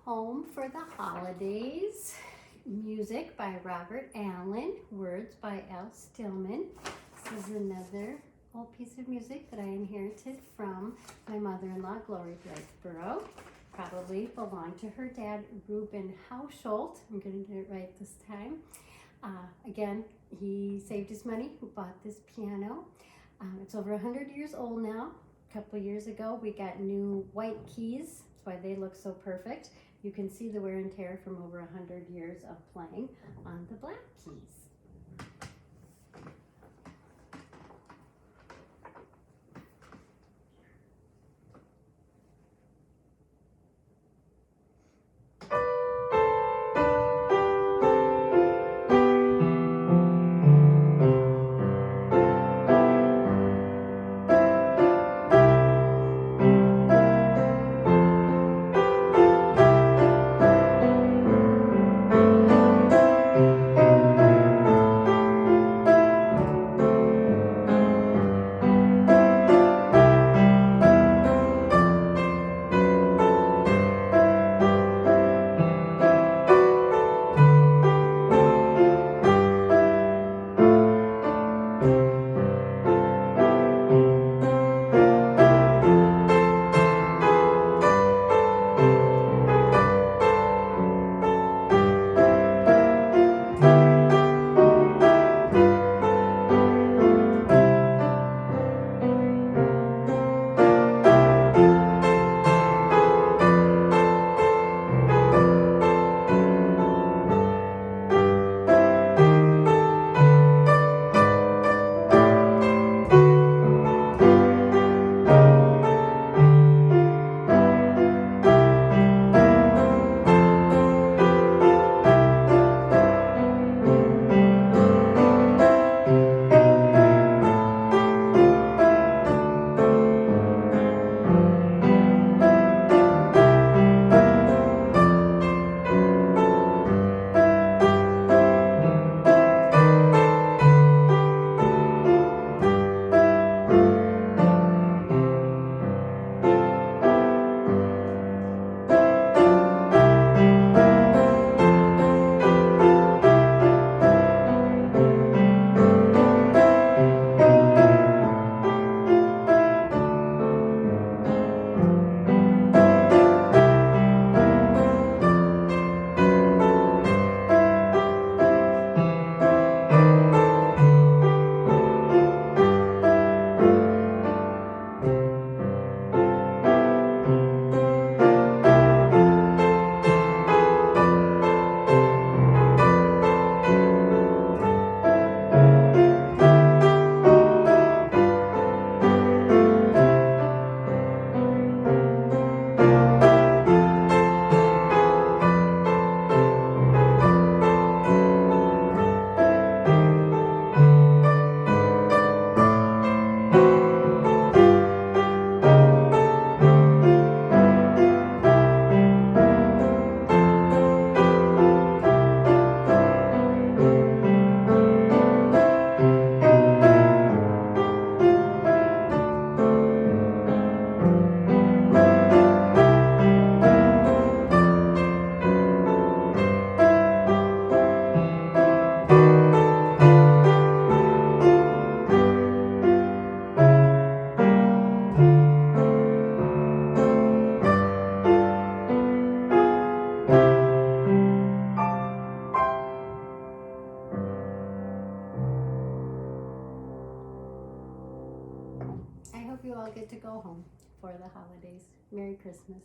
Home for the Holidays. Music by Robert Allen. Words by Al Stillman. This is another old piece of music that I inherited from my mother-in-law, Glory Blytheborough. Probably belonged to her dad, Reuben Hausholt. I'm going to get it right this time. Again, he saved his money, who bought this piano. It's over 100 years old now. A couple years ago, we got new white keys. That's why they look so perfect. You can see the wear and tear from over 100 years of playing on the black keys. I hope you all get to go home for the holidays. Merry Christmas.